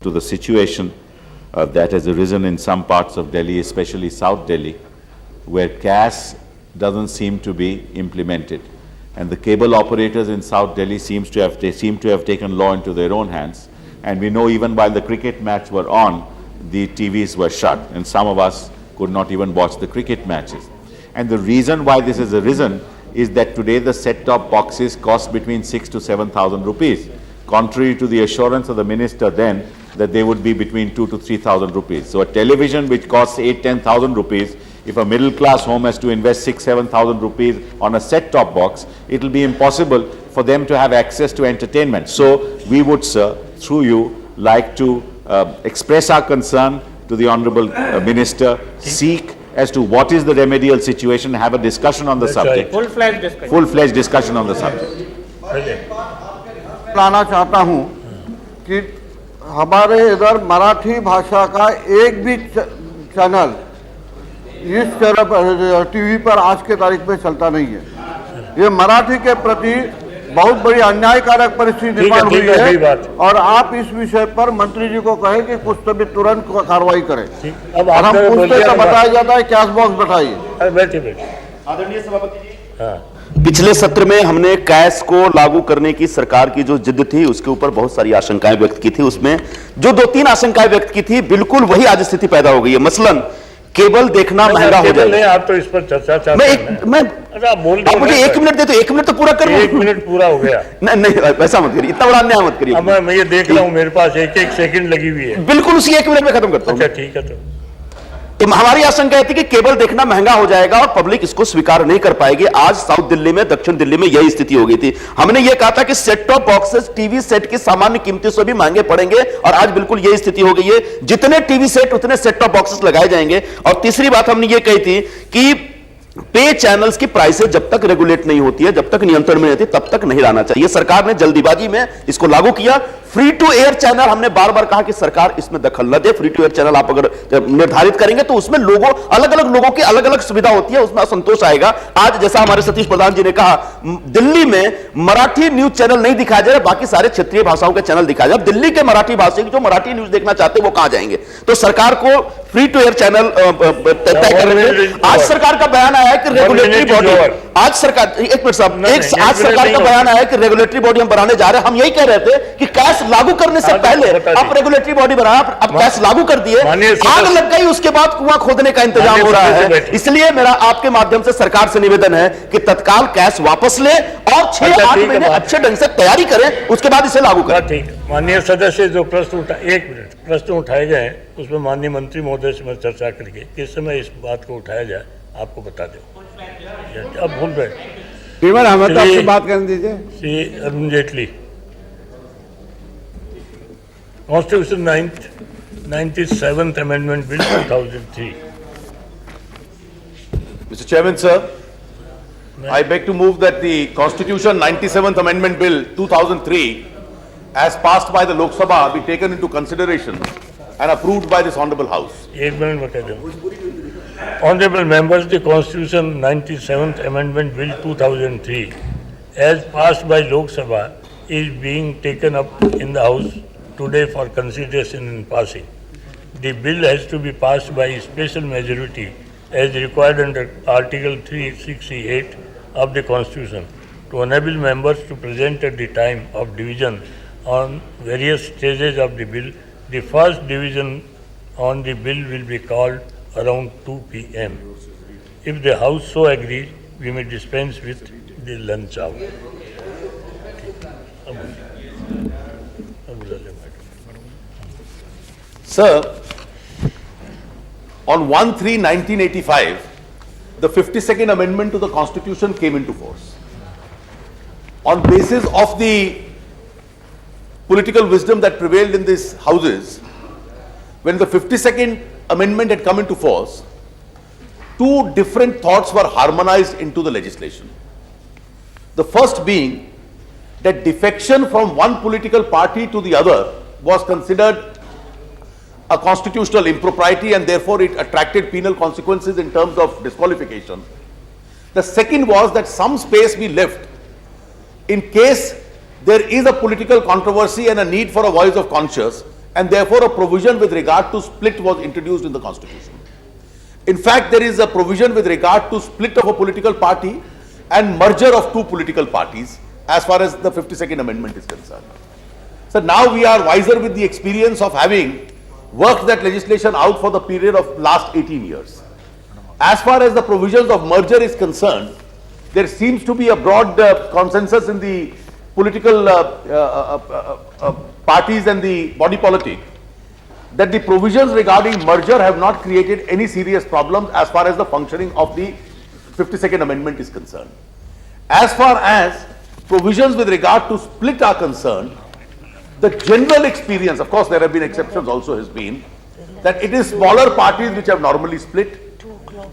to the situation that has arisen in some parts of Delhi, especially South Delhi, where CAS doesn't seem to be implemented. And the cable operators in South Delhi seem to have taken law into their own hands. And we know even while the cricket match were on, the TVs were shut, and some of us could not even watch the cricket matches. And the reason why this has arisen is that today the set-top boxes cost between 6,000 to 7,000 rupees, contrary to the assurance of the minister then that they would be between 2,000 to 3,000 rupees. So a television which costs 8,000 to 10,000 rupees, if a middle-class home has to invest 6,000 to 7,000 rupees on a set-top box, it will be impossible for them to have access to entertainment. So we would, sir, through you, like to express our concern to the Honourable Minister, seek as to what is the remedial situation, have a discussion on the subject. Full-fledged discussion on the subject. लाना चाहता हूं कि हमारे इधर मराठी भाषा का एक भी चैनल इस तरह टीवी पर आज के तारीख में चलता नहीं है। ये मराठी के प्रति बहुत बड़ी अन्यायकारक परिस्थिति निर्माण हुई है और आप इस विषय पर मंत्री जी को कहें कि कुछ तो भी तुरंत कार्रवाई करें। अब हम पूछते तो बताया जाता है कैश बॉक्स बैठाइए। आदरणीय सभापति जी, पिछले सत्र में हमने कैश को लागू करने की सरकार की जो जिद थी उसके ऊपर बहुत सारी आशंकाएं व्यक्त की थी। उसमें जो 2-3 आशंकाएं व्यक्त की थी, बिल्कुल वही आज स्थिति पैदा हो गई है। मसलन केबल देखना महंगा हो जाएगा। आप तो इस पर चर्चा चाहते हैं। आप मुझे 1 मिनट दे तो 1 मिनट तो पूरा कर। 1 मिनट पूरा हो गया। नहीं, वैसा मत करिए, इतना बड़ा अन्याय मत करिए। मैं ये देख रहा हूँ, मेरे पास 1-1 सेकंड लगी हुई है। बिल्कुल उसी 1 मिनट में खत्म करता हूँ। अच्छा ठीक है। तो हमारी आशंका थी कि केबल देखना महंगा हो जाएगा और पब्लिक इसको स्वीकार नहीं कर पाएगी। आज साउथ दिल्ली में, दक्षिण दिल्ली में यही स्थिति हो गई थी। हमने यह कहा था कि set top boxes TV set की सामान्य कीमतों से भी महंगे पड़ेंगे और आज बिल्कुल यही स्थिति हो गई है। जितने टीवी सेट उतने सेट टॉप बॉक्सेस लगाए जाएंगे। और तीसरी बात हमने ये कही थी कि पे चैनल्स की प्राइसेस जब तक रेगुलेट नहीं होती है, जब तक नियंत्रण में रहती है, तब तक नहीं लाना चाहिए। सरकार ने जल्दीबाजी में इसको लागू किया। फ्री टू एयर चैनल, हमने बार बार कहा कि सरकार इसमें दखल न दे। फ्री टू एयर चैनल आप अगर निर्धारित करेंगे तो उसमें लोगों, अलग अलग लोगों की अलग अलग सुविधा होती है, उसमें असंतोष आएगा। आज जैसा हमारे सतीश प्रधान जी ने कहा, दिल्ली में मराठी न्यूज चैनल नहीं दिखाया जा रहा, बाकी सारे क्षेत्रीय भाषाओं के चैनल दिखाया जाए। दिल्ली के मराठी भाषी जो मराठी न्यूज देखना चाहते हैं वो कहां जाएंगे? तो सरकार को फ्री टू एयर चैनल तय करने। आज सरकार का बयान आया है कि रेगुलेटरी बॉडी, आज सरकार, एक मिनट साहब, आज सरकार का बयान आया है कि रेगुलेटरी बॉडी हम बनाने जा रहे हैं। हम यही कह रहे थे कि कैश लागू करने से पहले आप रेगुलेटरी बॉडी बनाया, अब कैश लागू कर दिए, आग लग गई, उसके बाद कुआं खोदने का इंतजाम हो रहा है। इसलिए मेरा आपके माध्यम से सरकार से निवेदन है कि तत्काल कैश वापस ले और 6-8 महीने अच्छे ढंग से तैयारी करें, उसके बाद इसे लागू करें। माननीय सदस्य जो प्रश्न प्रश्न उठाए गए उसमें माननीय मंत्री महोदय से मैं चर्चा करके किस समय इस बात को उठाया जाए आपको बता दो। अब भूल गए हमें तो आपसे बात करने दीजिए। Shri Arun Jaitley, constitution 97th Amendment Bill 2003. Mr. Chairman, sir, I beg to move that the Constitution 97th Amendment Bill 2003 as passed by the Lok Sabha be taken into consideration and approved by this Honourable House. एक minute बता दो। Honourable members, the Constitution 97th Amendment Bill 2003 as passed by Lok Sabha is being taken up in the House today for consideration and passing. The bill has to be passed by special majority as required under Article 368 of the Constitution to enable members to present at the time of division on various stages of the bill. The first division on the bill will be called around 2 p.m. If the House so agrees, we may dispense with the lunch hour. Sir, on 1/3/1985, the 52nd Amendment to the Constitution came into force. On basis of the political wisdom that prevailed in these houses, when the 52nd Amendment had come into force, two different thoughts were harmonized into the legislation. The first being that defection from one political party to the other was considered a constitutional impropriety and therefore it attracted penal consequences in terms of disqualification. The second was that some space be left in case there is a political controversy and a need for a voice of conscience, and therefore a provision with regard to split was introduced in the constitution. In fact, there is a provision with regard to split of a political party and merger of two political parties as far as the 52nd Amendment is concerned. So now we are wiser with the experience of having worked that legislation out for the period of last 18 years. As far as the provisions of merger is concerned, there seems to be a broad consensus in the political parties and the body politic that the provisions regarding merger have not created any serious problems as far as the functioning of the 52nd Amendment is concerned. As far as provisions with regard to split are concerned, the general experience, of course there have been exceptions also, has been that it is smaller parties which have normally split.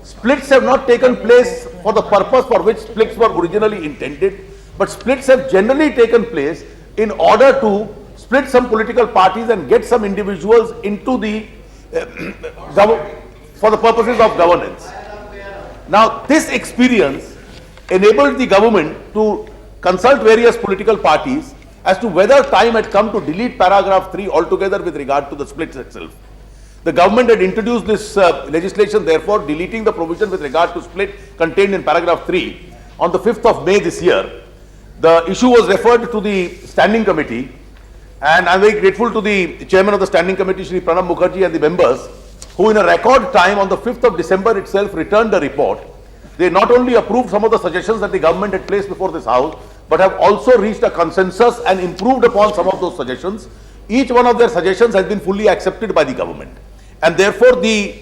Splits have not taken place for the purpose for which splits were originally intended, but splits have generally taken place in order to split some political parties and get some individuals into the for the purposes of governance. Now this experience enabled the government to consult various political parties as to whether time had come to delete paragraph 3 altogether with regard to the splits itself. The government had introduced this legislation, therefore deleting the provision with regard to split contained in paragraph 3 on the 5th of May this year. The issue was referred to the standing committee, and I am very grateful to the chairman of the standing committee, Shri Pranab Mukherjee, and the members who in a record time on the 5th of December itself returned a report. They not only approved some of the suggestions that the government had placed before this house, but have also reached a consensus and improved upon some of those suggestions. Each one of their suggestions has been fully accepted by the government. And therefore, the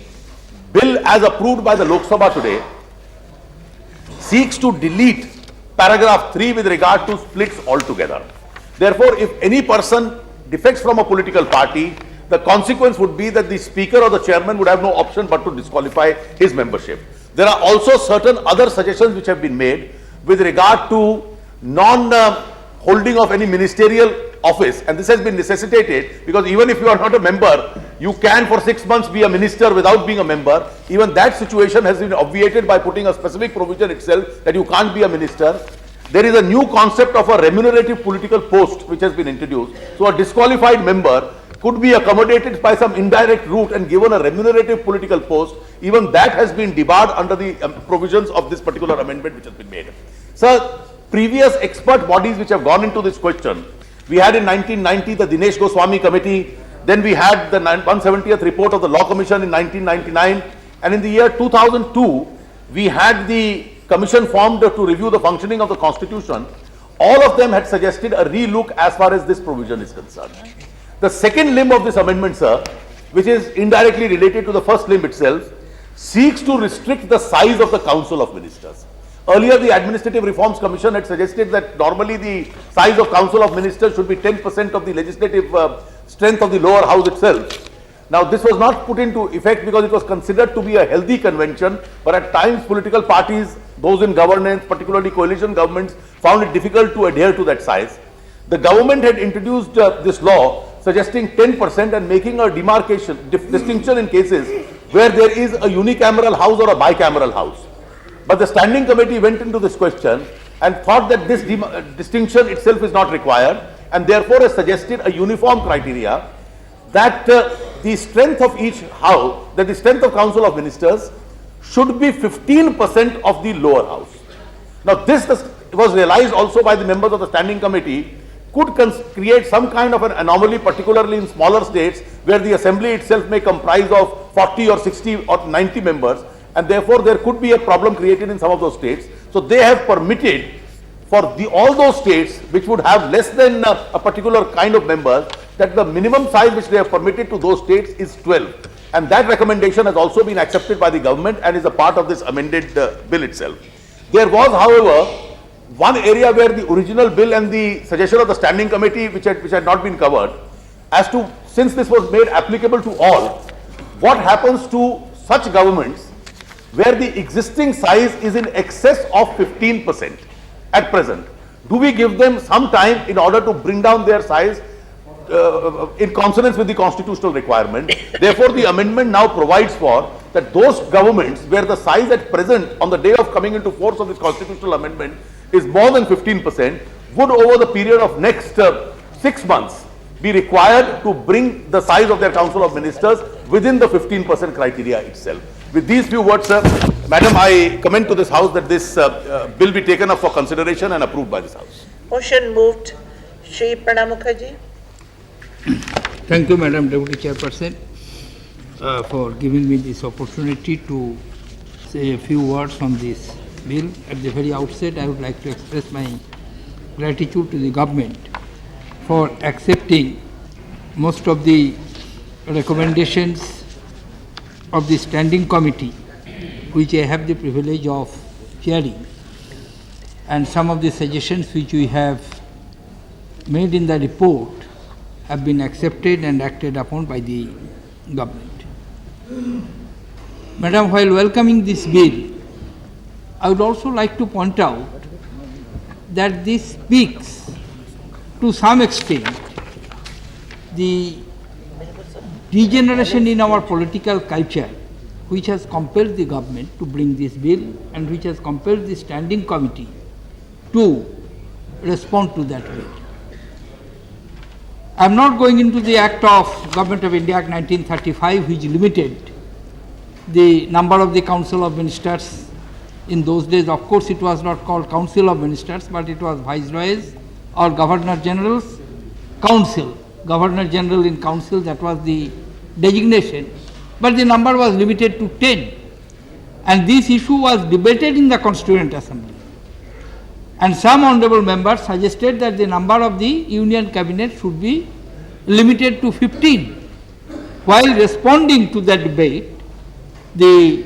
bill as approved by the Lok Sabha today seeks to delete paragraph 3 with regard to splits altogether. Therefore, if any person defects from a political party, the consequence would be that the speaker or the chairman would have no option but to disqualify his membership. There are also certain other suggestions which have been made with regard to non-holding of any ministerial office, and this has been necessitated because even if you are not a member, you can for 6 months be a minister without being a member. Even that situation has been obviated by putting a specific provision itself that you can't be a minister. There is a new concept of a remunerative political post which has been introduced. So a disqualified member could be accommodated by some indirect route and given a remunerative political post. Even that has been debarred under the provisions of this particular amendment which has been made. Sir, previous expert bodies which have gone into this question, we had in 1990 the Dinesh Goswami Committee, then we had the 170th report of the Law Commission in 1999, and in the year 2002, we had the commission formed to review the functioning of the Constitution. All of them had suggested a relook as far as this provision is concerned. The second limb of this amendment, sir, which is indirectly related to the first limb itself, seeks to restrict the size of the Council of Ministers. Earlier, the Administrative Reforms Commission had suggested that normally the size of Council of Ministers should be 10% of the legislative strength of the lower house itself. Now, this was not put into effect because it was considered to be a healthy convention, but at times political parties, those in governance, particularly coalition governments, found it difficult to adhere to that size. The government had introduced this law suggesting 10% and making a distinction in cases where there is a unicameral house or a bicameral house. But the standing committee went into this question and thought that this distinction itself is not required, and therefore has suggested a uniform criteria that the strength of each house, that the strength of Council of Ministers should be 15% of the lower house. Now this was realized also by the members of the standing committee could create some kind of an anomaly, particularly in smaller states where the assembly itself may comprise of 40 or 60 or 90 members, and therefore there could be a problem created in some of those states. So they have permitted for all those states which would have less than a particular kind of members, that the minimum size which they have permitted to those states is 12. And that recommendation has also been accepted by the government and is a part of this amended bill itself. There was, however, one area where the original bill and the suggestion of the standing committee which had not been covered, as to, since this was made applicable to all, what happens to such governments where the existing size is in excess of 15% at present? Do we give them some time in order to bring down their size in consonance with the constitutional requirement? Therefore, the amendment now provides for that those governments where the size at present on the day of coming into force of this constitutional amendment is more than 15% would over the period of next 6 months be required to bring the size of their Council of Ministers within the 15% criteria itself. With these few words, sir, Madam, I commend to this House that this bill be taken up for consideration and approved by this House. Motion moved. Shri Pranab Mukherjee. Thank you, Madam Deputy Chairperson, for giving me this opportunity to say a few words on this bill. At the very outset, I would like to express my gratitude to the government for accepting most of the recommendations of the standing committee, which I have the privilege of chairing, and some of the suggestions which we have made in the report have been accepted and acted upon by the government. Madam, while welcoming this bill, I would also like to point out that this speaks to some extent the degeneration in our political culture, which has compelled the government to bring this bill and which has compelled the standing committee to respond to that bill. I am not going into the Act of Government of India Act 1935, which limited the number of the Council of Ministers. In those days, of course, it was not called Council of Ministers, but it was Viceroys or Governor General's Council. Governor General in Council, that was the designation, but the number was limited to 10. And this issue was debated in the Constituent Assembly. And some honorable members suggested that the number of the Union Cabinet should be limited to 15. While responding to that debate, the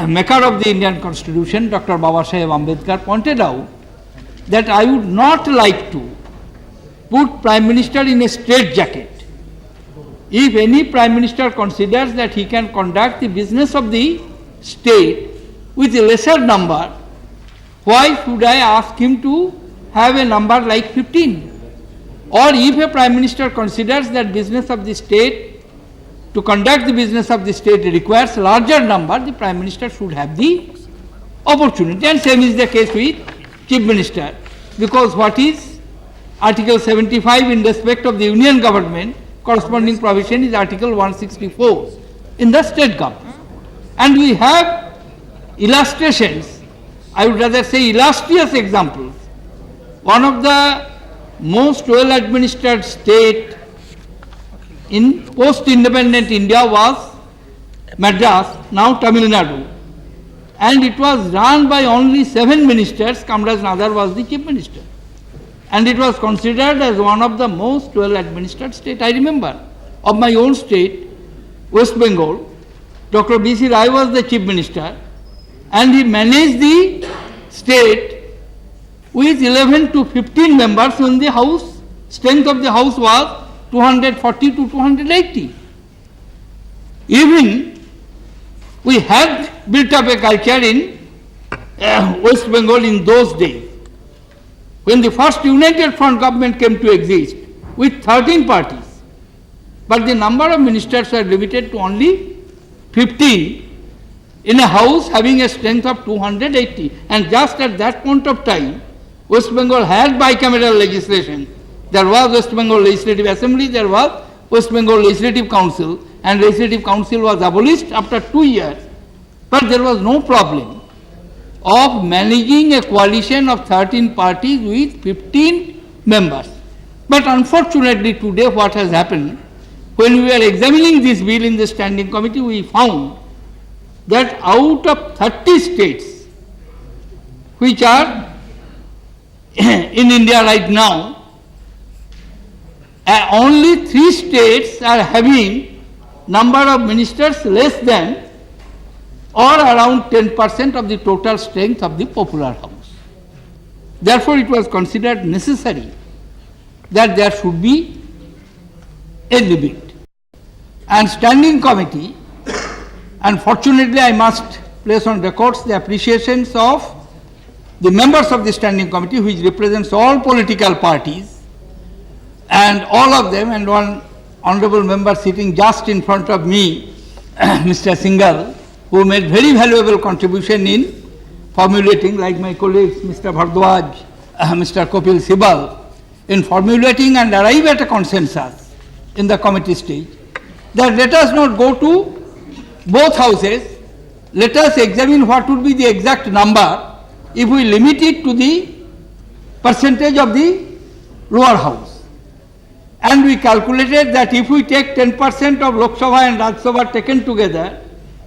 maker of the Indian Constitution, Dr. Babasaheb Ambedkar, pointed out that I would not like to put Prime Minister in a straitjacket. If any Prime Minister considers that he can conduct the business of the state with a lesser number, why should I ask him to have a number like 15? Or if a Prime Minister considers that business of the state, to conduct the business of the state requires larger number, the Prime Minister should have the opportunity. And same is the case with Chief Minister, because what is Article 75 in respect of the Union Government, corresponding provision is Article 164 in the state government. And we have illustrations, I would rather say illustrious examples. One of the most well-administered state in post-independent India was Madras, now Tamil Nadu. And it was run by only 7 ministers, Kamraj Nadar was the Chief Minister. And it was considered as one of the most well-administered state. I remember of my own state, West Bengal, Dr. B.C. Rai was the Chief Minister, and he managed the state with 11 to 15 members when the house, strength of the house was 240 to 280. Even we had built up a culture in West Bengal in those days. When the first United Front government came to exist with 13 parties, but the number of ministers were limited to only 15 in a house having a strength of 280. And just at that point of time, West Bengal had bicameral legislation. There was West Bengal Legislative Assembly, there was West Bengal Legislative Council, and Legislative Council was abolished after 2 years. But there was no problem of managing a coalition of 13 parties with 15 members. But unfortunately today what has happened, when we were examining this bill in the standing committee, we found that out of 30 states which are in India right now, only 3 states are having number of ministers less than or around 10% of the total strength of the popular house. Therefore, it was considered necessary that there should be a limit. And standing committee, unfortunately I must place on records the appreciations of the members of the standing committee, which represents all political parties, and all of them, and one honorable member sitting just in front of me, Mr. Singhal, who made very valuable contribution in formulating, like my colleagues Mr. Bhardwaj, Mr. Kapil Sibal, in formulating and arrive at a consensus in the committee stage, that let us not go to both houses, let us examine what would be the exact number if we limit it to the percentage of the lower house. And we calculated that if we take 10% of Lok Sabha and Rajya Sabha taken together,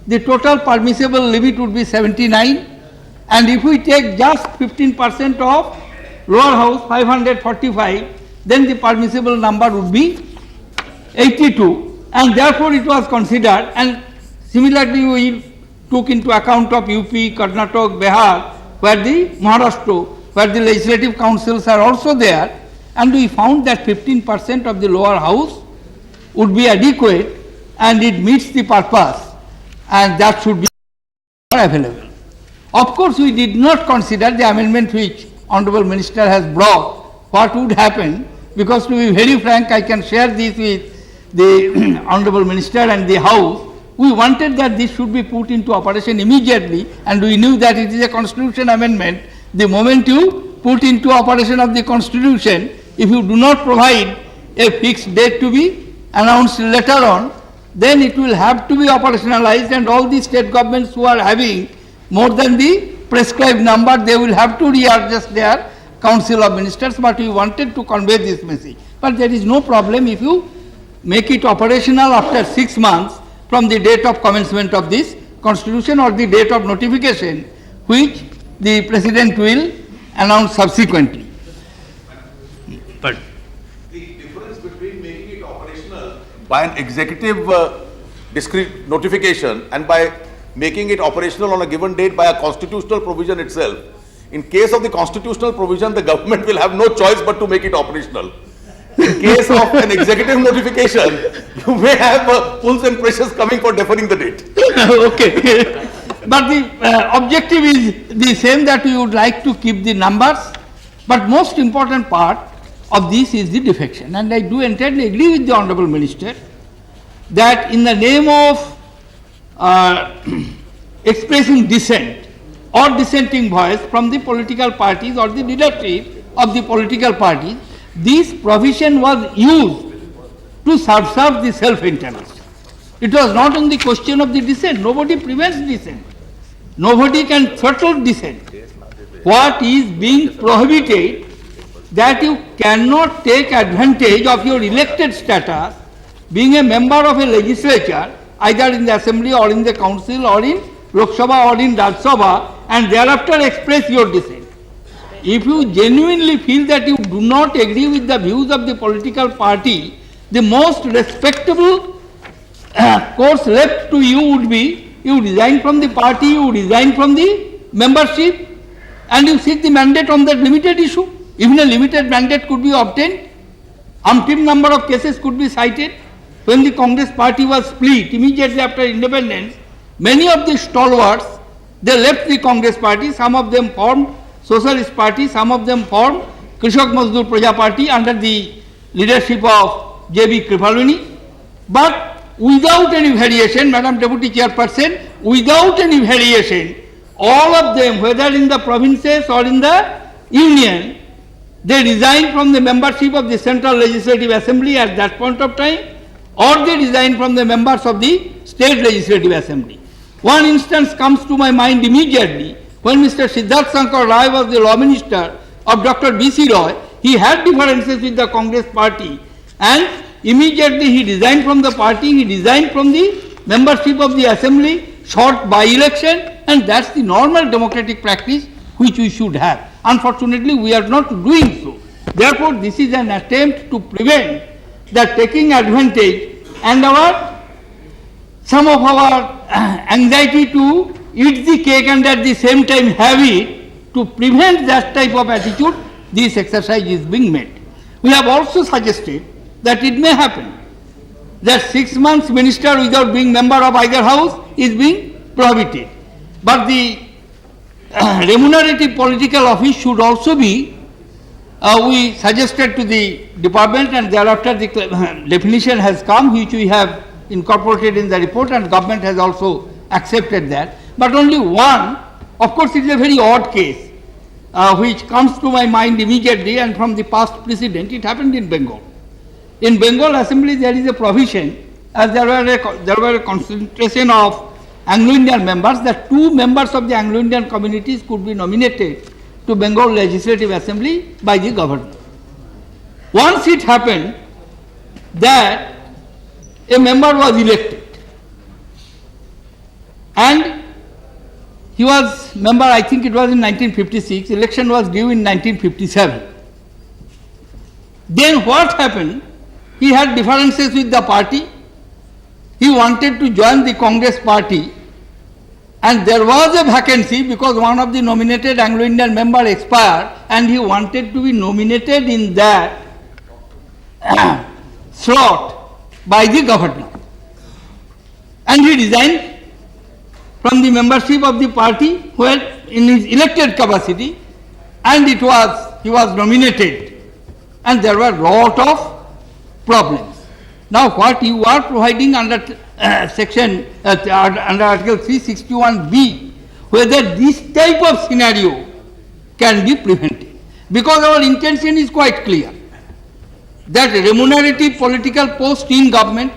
the total permissible limit would be 79, and if we take just 15% of lower house 545, then the permissible number would be 82, and therefore it was considered, and similarly we took into account of UP, Karnataka, Bihar, where the Maharashtra, where the legislative councils are also there, and we found that 15% of the lower house would be adequate and it meets the purpose, and that should be available. Of course, we did not consider the amendment which Honorable Minister has brought, what would happen, because to be very frank, I can share this with the Honorable Minister and the House. We wanted that this should be put into operation immediately, and we knew that it is a constitution amendment. The moment you put into operation of the constitution, if you do not provide a fixed date to be announced later on, then it will have to be operationalized, and all the state governments who are having more than the prescribed number, they will have to readjust their council of ministers, but we wanted to convey this message. But there is no problem if you make it operational after 6 months from the date of commencement of this constitution or the date of notification, which the President will announce subsequently. The difference between making it operational by an executive discrete notification and by making it operational on a given date by a constitutional provision itself. In case of the constitutional provision, the government will have no choice but to make it operational. In case of an executive notification, you may have pulls and pressures coming for deferring the date. Okay. But the objective is the same, that we would like to keep the numbers, but most important part of this is the defection. And I do entirely agree with the Honorable Minister that in the name of expressing dissent or dissenting voice from the political parties or the leadership of the political parties, this provision was used to subserve the self-interest. It was not on the question of the dissent. Nobody prevents dissent. Nobody can throttle dissent. What is being prohibited, that you cannot take advantage of your elected status, being a member of a legislature, either in the assembly or in the council or in Lok Sabha or in Rajya Sabha, and thereafter express your dissent. If you genuinely feel that you do not agree with the views of the political party, the most respectable course left to you would be, you resign from the party, you resign from the membership, and you seek the mandate on that limited issue. Even a limited mandate could be obtained. Umpteen number of cases could be cited. When the Congress party was split immediately after independence, many of the stalwarts, they left the Congress party. Some of them formed Socialist Party, some of them formed Krishak Mazdoor Praja Party under the leadership of J.B. Kripalani. But without any variation, Madam Deputy Chairperson, without any variation, all of them, whether in the provinces or in the union, they resigned from the membership of the Central Legislative Assembly at that point of time, or they resigned from the members of the State Legislative Assembly. One instance comes to my mind immediately. When Mr. Siddharth Shankar Rai was the law minister of Dr. B.C. Roy, he had differences with the Congress party, and immediately he resigned from the party, he resigned from the membership of the assembly, short by-election, and that's the normal democratic practice which we should have. Unfortunately, we are not doing so. Therefore, this is an attempt to prevent the taking advantage and some of our anxiety to eat the cake and at the same time have it. To prevent that type of attitude, this exercise is being made. We have also suggested that it may happen that 6 months minister without being member of either house is being prohibited. But the remunerative political office should also be, we suggested to the department, and thereafter the definition has come, which we have incorporated in the report, and government has also accepted that. But only one, of course it is a very odd case, which comes to my mind immediately, and from the past precedent, it happened in Bengal. In Bengal Assembly there is a provision, as there were a concentration of Anglo-Indian members, that 2 members of the Anglo-Indian communities could be nominated to Bengal Legislative Assembly by the governor. Once it happened that a member was elected and he was member, I think it was in 1956, election was due in 1957. Then what happened? He had differences with the party. He wanted to join the Congress party and there was a vacancy because one of the nominated Anglo-Indian member expired and he wanted to be nominated in that slot by the governor. And he resigned from the membership of the party where in his elected capacity, and he was nominated, and there were lot of problems. Now what you are providing under under Article 361B, whether this type of scenario can be prevented, because our intention is quite clear that remunerative political post in government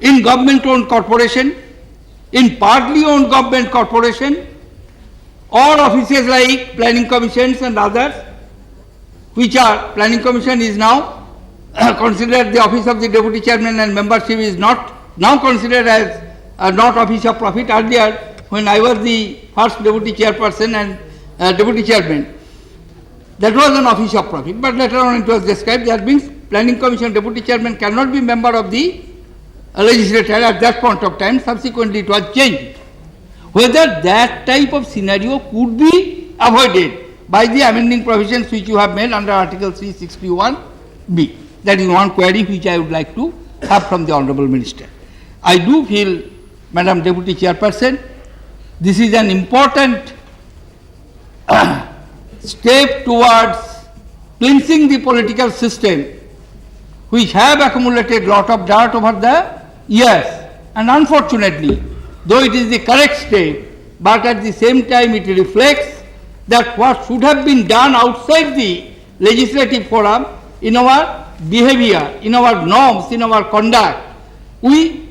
owned corporation, in partly owned government corporation, or offices like planning commissions and others, which are, planning commission is now considered the office of the deputy chairman and membership is not now considered as not office of profit. Earlier, when I was the first deputy chairperson and deputy chairman, that was an office of profit, but later on it was described that means planning commission deputy chairman cannot be member of the legislature at that point of time. Subsequently it was changed. Whether that type of scenario could be avoided by the amending provisions which you have made under Article 361B. That is one query which I would like to have from the Honorable Minister. I do feel, Madam Deputy Chairperson, this is an important step towards cleansing the political system which have accumulated lot of dirt over the years, and unfortunately, though it is the correct step, but at the same time it reflects that what should have been done outside the legislative forum, in our behavior, in our norms, in our conduct, we,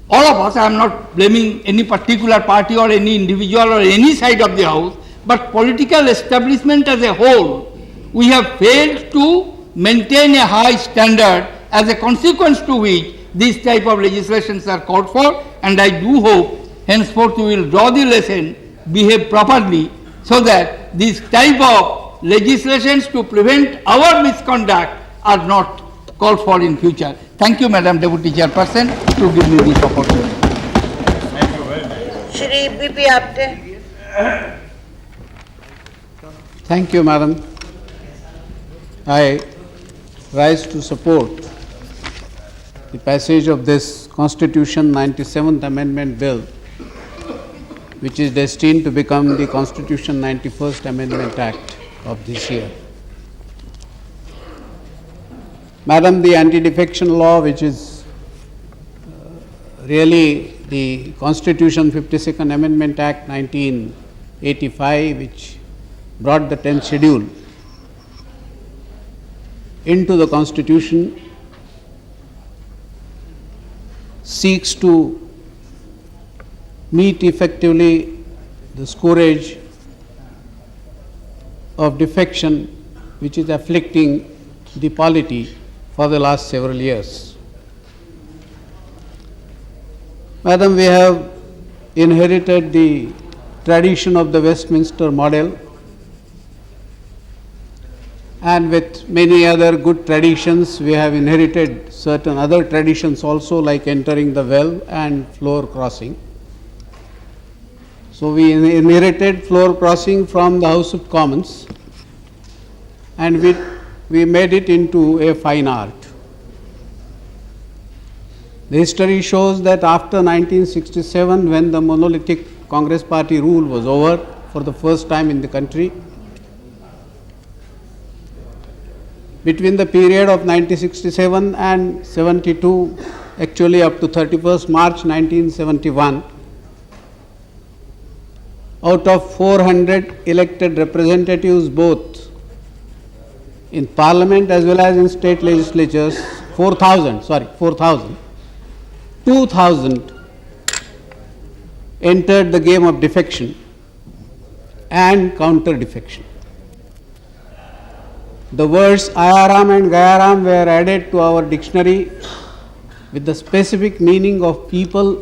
all of us, I am not blaming any particular party or any individual or any side of the house, but political establishment as a whole, we have failed to maintain a high standard, as a consequence to which these type of legislations are called for, and I do hope henceforth we will draw the lesson, behave properly, so that these type of legislations to prevent our misconduct are not called for in future. Thank you, Madam Deputy Chairperson, to give me this opportunity. Shri B.P. Apte. Thank you, Madam. I rise to support the passage of this Constitution 97th Amendment Bill, which is destined to become the Constitution 91st Amendment Act of this year. Madam, the anti-defection law, which is really the Constitution 52nd Amendment Act 1985, which brought the 10th schedule into the Constitution, seeks to meet effectively the scourge of defection which is afflicting the polity for the last several years. Madam, we have inherited the tradition of the Westminster model, and with many other good traditions, we have inherited certain other traditions also, like entering the well and floor crossing. So we inherited floor crossing from the House of Commons, and we made it into a fine art. The history shows that after 1967, when the monolithic Congress party rule was over for the first time in the country, between the period of 1967 and 72, actually up to 31st March 1971, out of 400 elected representatives, both in parliament as well as in state legislatures, 2,000 entered the game of defection and counter defection. The words Ayaram and Gayaram were added to our dictionary with the specific meaning of people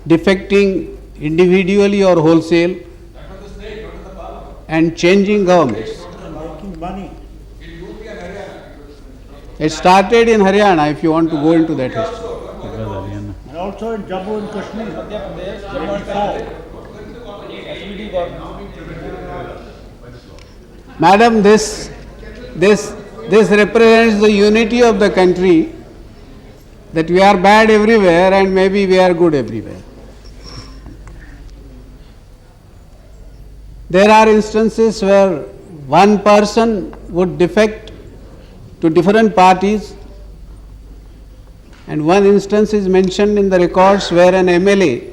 defecting individually or wholesale and changing governments. It started in Haryana, if you want to go into that history. And also in Jammu and Kashmir. Madam, this represents the unity of the country, that we are bad everywhere and maybe we are good everywhere. There are instances where one person would defect to different parties, and one instance is mentioned in the records where an MLA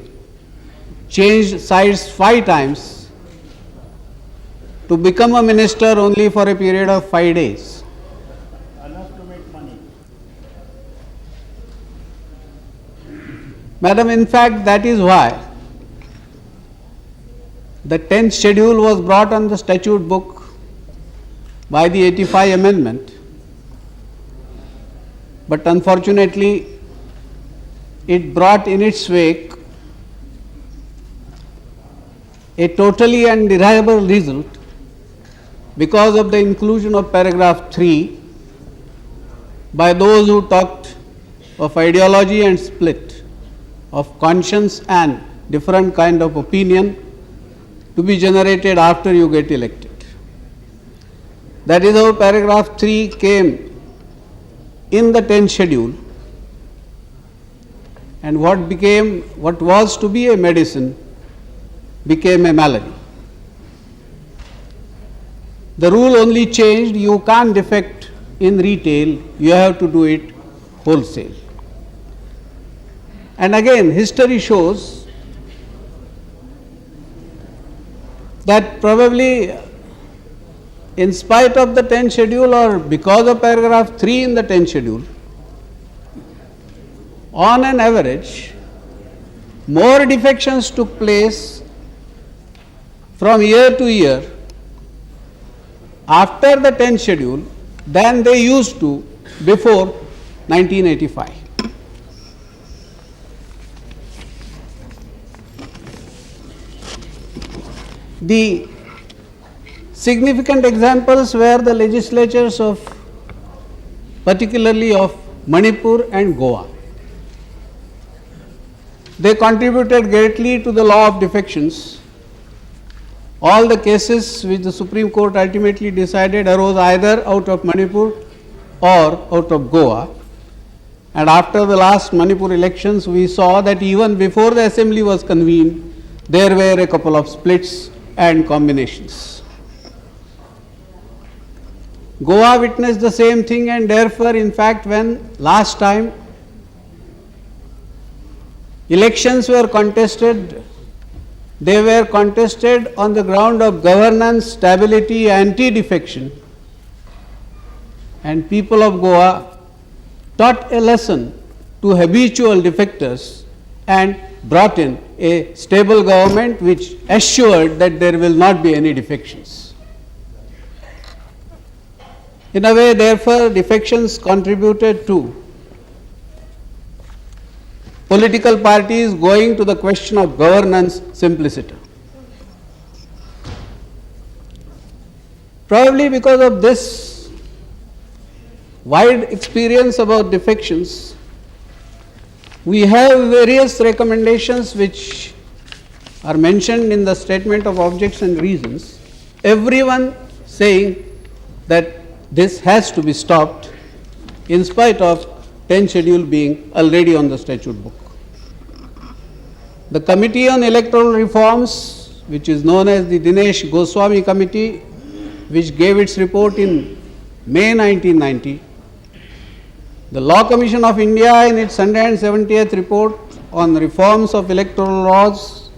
changed sides 5 times to become a minister only for a period of 5 days. Enough to make money. Madam, in fact, that is why the 10th schedule was brought on the statute book by the 85 amendment, but unfortunately it brought in its wake a totally undeniable result because of the inclusion of paragraph 3 by those who talked of ideology and split, of conscience and different kind of opinion to be generated after you get elected. That is how paragraph 3 came in the 10th schedule, and what was to be a medicine became a malady. The rule only changed, you can't defect in retail, you have to do it wholesale. And again, history shows that probably in spite of the 10th schedule or because of paragraph 3 in the 10th schedule, on an average, more defections took place from year to year after the 10th schedule than they used to before 1985. The significant examples were the legislatures of, particularly of Manipur and Goa. They contributed greatly to the law of defections. All the cases which the Supreme Court ultimately decided arose either out of Manipur or out of Goa. And after the last Manipur elections, we saw that even before the assembly was convened, there were a couple of splits and combinations. Goa witnessed the same thing, and therefore, in fact, when last time elections were contested, they were contested on the ground of governance, stability, anti-defection, and people of Goa taught a lesson to habitual defectors and brought in a stable government which assured that there will not be any defections. In a way, therefore, defections contributed to political parties going to the question of governance simpliciter. Probably because of this wide experience about defections, we have various recommendations which are mentioned in the statement of objects and reasons, everyone saying that this has to be stopped in spite of 10th schedule being already on the statute book. The Committee on Electoral Reforms, which is known as the Dinesh Goswami Committee, which gave its report in May 1990, the Law Commission of India in its 170th report on reforms of electoral laws,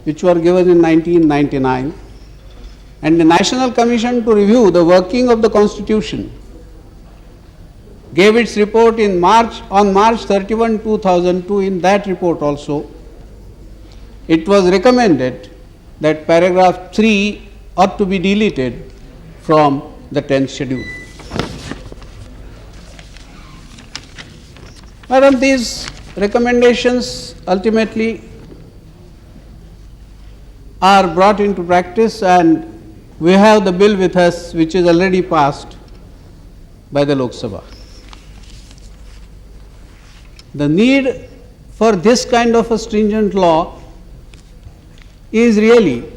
which were given in 1999, And the National Commission to Review the Working of the Constitution gave its report on March 31, 2002. In that report also, it was recommended that paragraph 3 ought to be deleted from the 10th schedule. Madam, these recommendations ultimately are brought into practice, and we have the bill with us which is already passed by the Lok Sabha. The need for this kind of a stringent law is really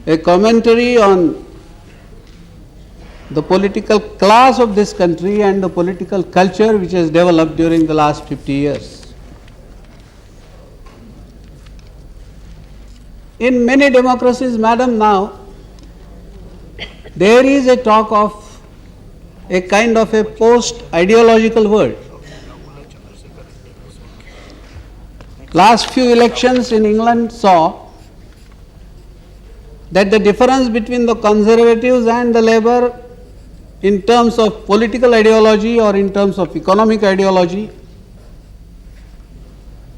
a commentary on the political class of this country and the political culture which has developed during the last 50 years. In many democracies, madam, now there is a talk of a kind of a post-ideological world. Last few elections in England saw that the difference between the Conservatives and the Labour in terms of political ideology or in terms of economic ideology,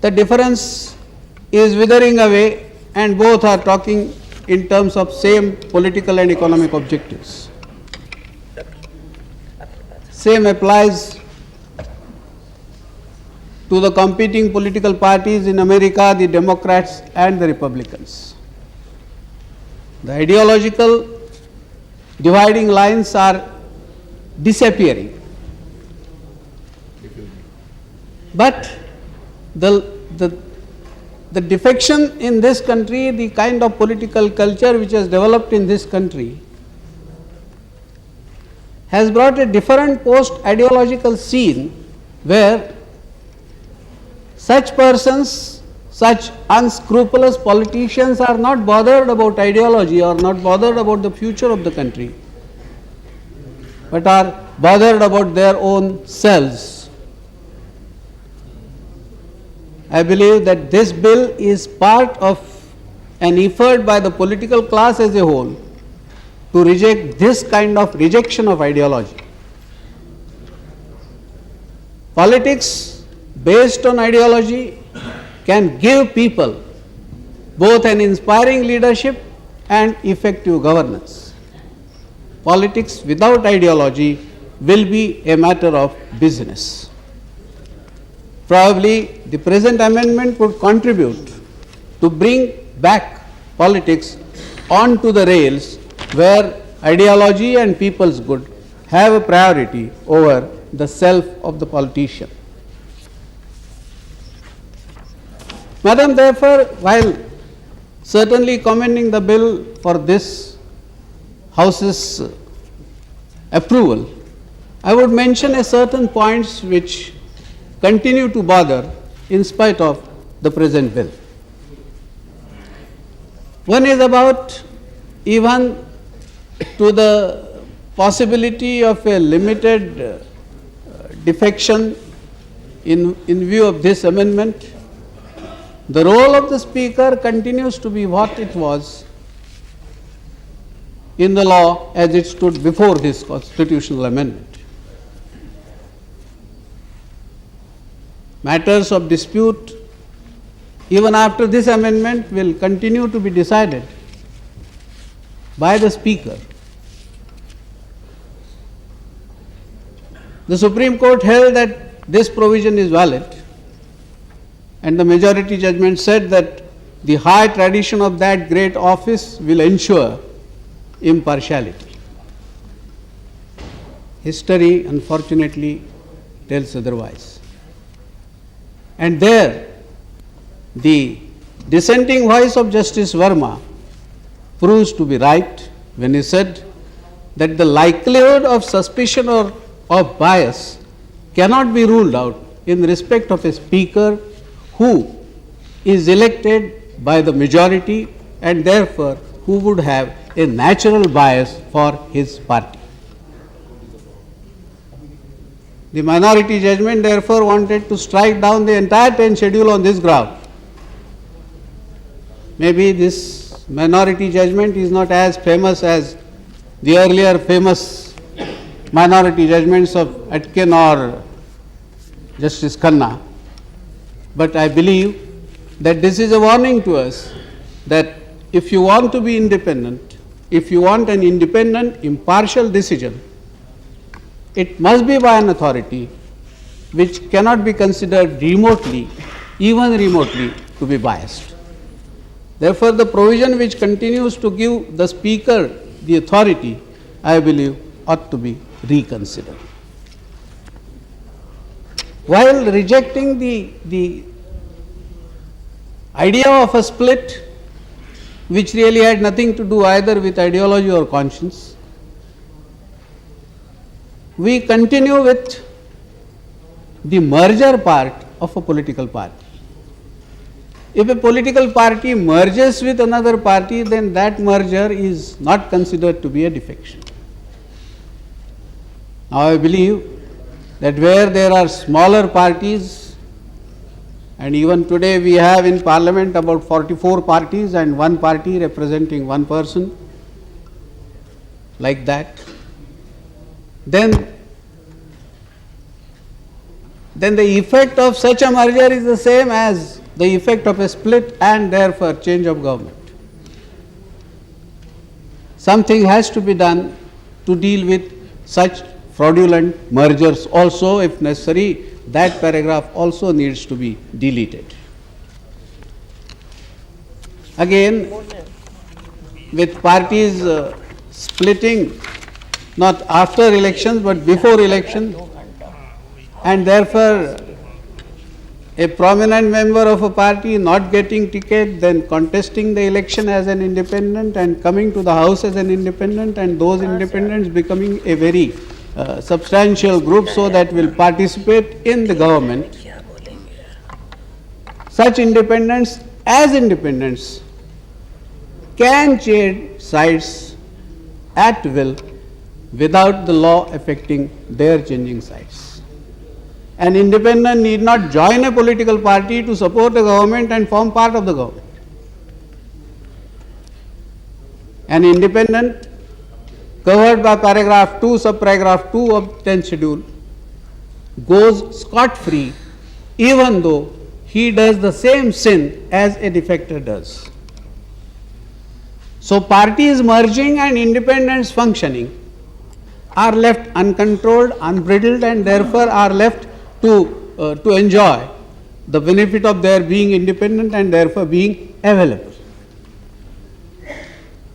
the difference is withering away, and both are talking in terms of same political and economic objectives. Same applies to the competing political parties in America, the Democrats and the Republicans. The ideological dividing lines are disappearing. But the defection in this country, the kind of political culture which has developed in this country, has brought a different post-ideological scene where such persons, such unscrupulous politicians are not bothered about ideology or not bothered about the future of the country, but are bothered about their own selves. I believe that this bill is part of an effort by the political class as a whole to reject this kind of rejection of ideology. Politics based on ideology can give people both an inspiring leadership and effective governance. Politics without ideology will be a matter of business. Probably the present amendment would contribute to bring back politics onto the rails where ideology and people's good have a priority over the self of the politician. Madam, therefore, while certainly commending the bill for this House's approval, I would mention a certain points which continue to bother in spite of the present bill. One is about even to the possibility of a limited defection in view of this amendment. The role of the Speaker continues to be what it was in the law as it stood before this constitutional amendment. Matters of dispute, even after this amendment, will continue to be decided by the Speaker. The Supreme Court held that this provision is valid, and the majority judgment said that the high tradition of that great office will ensure impartiality. History, unfortunately, tells otherwise. And there, the dissenting voice of Justice Verma proves to be right when he said that the likelihood of suspicion or of bias cannot be ruled out in respect of a Speaker who is elected by the majority and therefore who would have a natural bias for his party. The minority judgment therefore wanted to strike down the entire 10th schedule on this ground. Maybe this minority judgment is not as famous as the earlier famous minority judgments of Atkin or Justice Khanna. But I believe that this is a warning to us that if you want to be independent, if you want an independent, impartial decision, it must be by an authority which cannot be considered remotely, even remotely, to be biased. Therefore, the provision which continues to give the Speaker the authority, I believe, ought to be reconsidered. While rejecting the idea of a split, which really had nothing to do either with ideology or conscience, we continue with the merger part of a political party. If a political party merges with another party, then that merger is not considered to be a defection. Now, I believe that where there are smaller parties, and even today we have in Parliament about 44 parties and one party representing one person, like that, then the effect of such a merger is the same as the effect of a split and therefore change of government. Something has to be done to deal with such fraudulent mergers also. If necessary, that paragraph also needs to be deleted. Again, with parties splitting not after elections but before elections, and therefore a prominent member of a party not getting ticket, then contesting the election as an independent and coming to the house as an independent, and those independents becoming a very substantial group so that will participate in the government. Such independents as independents can change sides at will without the law affecting their changing sides. An independent need not join a political party to support the government and form part of the government. An independent covered by paragraph 2, subparagraph 2 of 10th schedule goes scot-free even though he does the same sin as a defector does. So parties merging and independents functioning are left uncontrolled, unbridled, and therefore are left to enjoy the benefit of their being independent and therefore being available.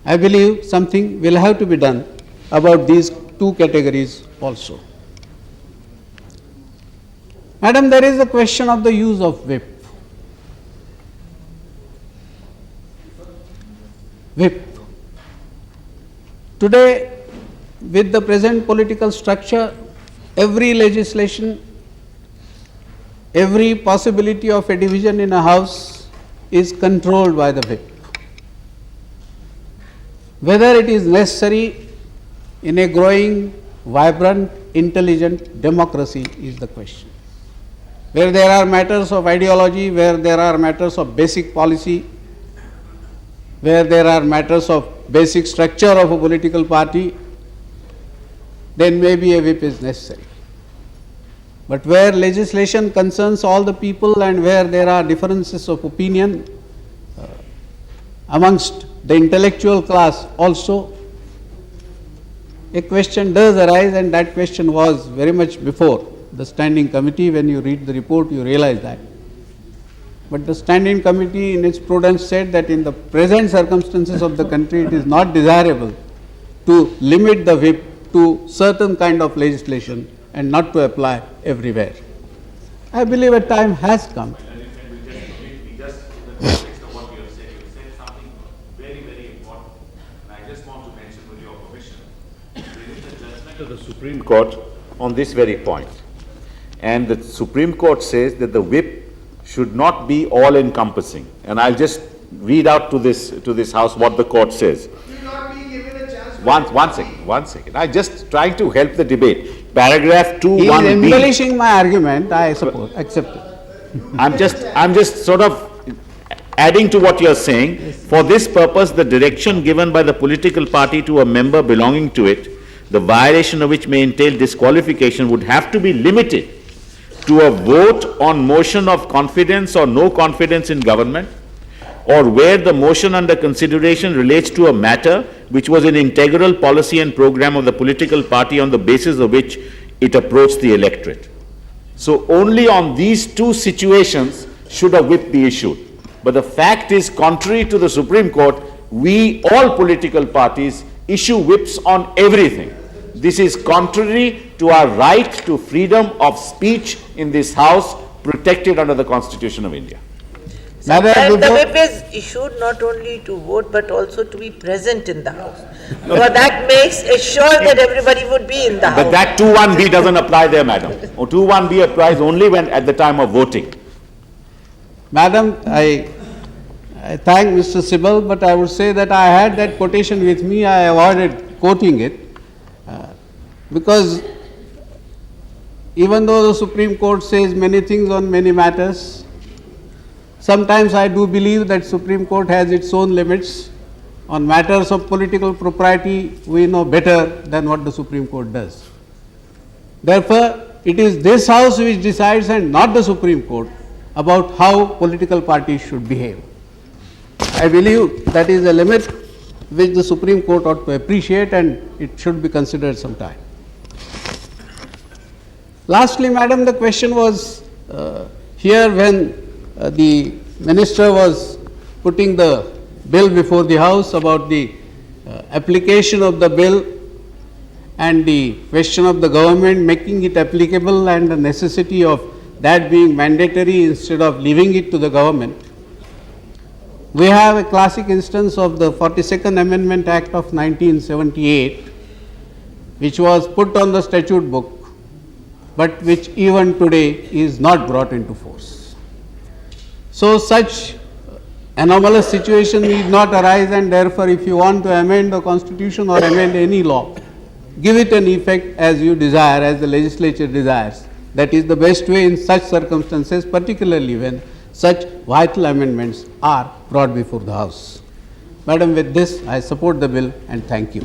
I believe something will have to be done about these two categories also. Madam, there is a question of the use of whip. Whip. Today, with the present political structure, every legislation, every possibility of a division in a house is controlled by the whip. Whether it is necessary in a growing, vibrant, intelligent democracy is the question. Where there are matters of ideology, where there are matters of basic policy, where there are matters of basic structure of a political party, then maybe a whip is necessary. But where legislation concerns all the people and where there are differences of opinion amongst the intellectual class also, a question does arise, and that question was very much before the standing committee. When you read the report, you realize that. But the standing committee in its prudence said that in the present circumstances of the country, it is not desirable to limit the whip to certain kind of legislation and not to apply everywhere. I believe a time has come. Just in the context of what you have said something very, very important. And I just want to mention with your permission, there is a judgment of the Supreme Court on this very point. And the Supreme Court says that the whip should not be all-encompassing. And I'll just read out to this House what the court says. One second. I'm just trying to help the debate. Paragraph 2(1)(b). He is embellishing my argument, I suppose, accept it. I'm just sort of adding to what you're saying, for this purpose, the direction given by the political party to a member belonging to it, the violation of which may entail disqualification, would have to be limited to a vote on motion of confidence or no confidence in government, or where the motion under consideration relates to a matter which was an integral policy and program of the political party on the basis of which it approached the electorate. So only on these two situations should a whip be issued. But the fact is, contrary to the Supreme Court, we, all political parties, issue whips on everything. This is contrary to our right to freedom of speech in this House, protected under the Constitution of India. And the whip is issued not only to vote but also to be present in the House. Because that makes assure that everybody would be in the House. But that 2(1)(b) doesn't apply there, madam. Or 2(1)(b) applies only when at the time of voting. Madam, I thank Mr. Sibal, but I would say that I had that quotation with me. I avoided quoting it because even though the Supreme Court says many things on many matters, sometimes I do believe that Supreme Court has its own limits. On matters of political propriety, we know better than what the Supreme Court does. Therefore, it is this House which decides and not the Supreme Court about how political parties should behave. I believe that is a limit which the Supreme Court ought to appreciate, and it should be considered sometime. Lastly, madam, the question was here when the minister was putting the bill before the House about the application of the bill and the question of the government making it applicable and the necessity of that being mandatory instead of leaving it to the government. We have a classic instance of the 42nd Amendment Act of 1978, which was put on the statute book, but which even today is not brought into force. So such anomalous situation need not arise, and therefore if you want to amend the constitution or amend any law, give it an effect as you desire, as the legislature desires. That is the best way in such circumstances, particularly when such vital amendments are brought before the House. Madam, with this I support the bill and thank you.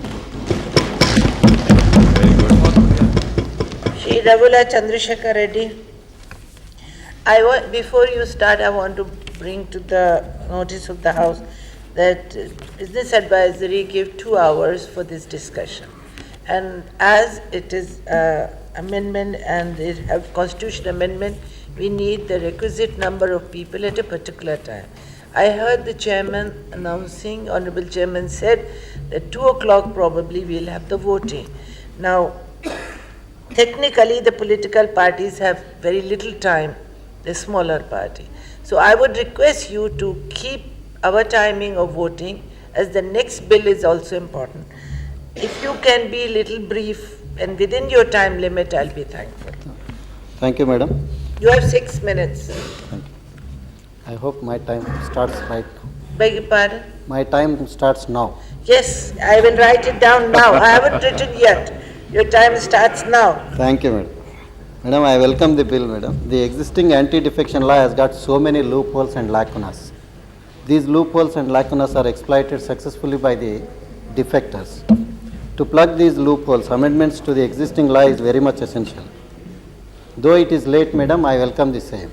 Shri Ragula Chandrasekhar Reddy. Before you start, I want to bring to the notice of the House that Business Advisory gave 2 hours for this discussion. And as it is amendment and it have constitution amendment, we need the requisite number of people at a particular time. I heard the chairman announcing, Honorable Chairman said that 2 o'clock probably we'll have the voting. Now, technically the political parties have very little time, the smaller party. So I would request you to keep our timing of voting, as the next bill is also important. If you can be a little brief and within your time limit, I'll be thankful. Thank you, madam. You have 6 minutes. I hope my time starts right now. Beg your pardon? My time starts now. Yes, I will write it down now. I haven't written yet. Your time starts now. Thank you, madam. Madam, I welcome the bill, madam. The existing anti-defection law has got so many loopholes and lacunas. These loopholes and lacunas are exploited successfully by the defectors. To plug these loopholes, amendments to the existing law is very much essential. Though it is late, madam, I welcome the same.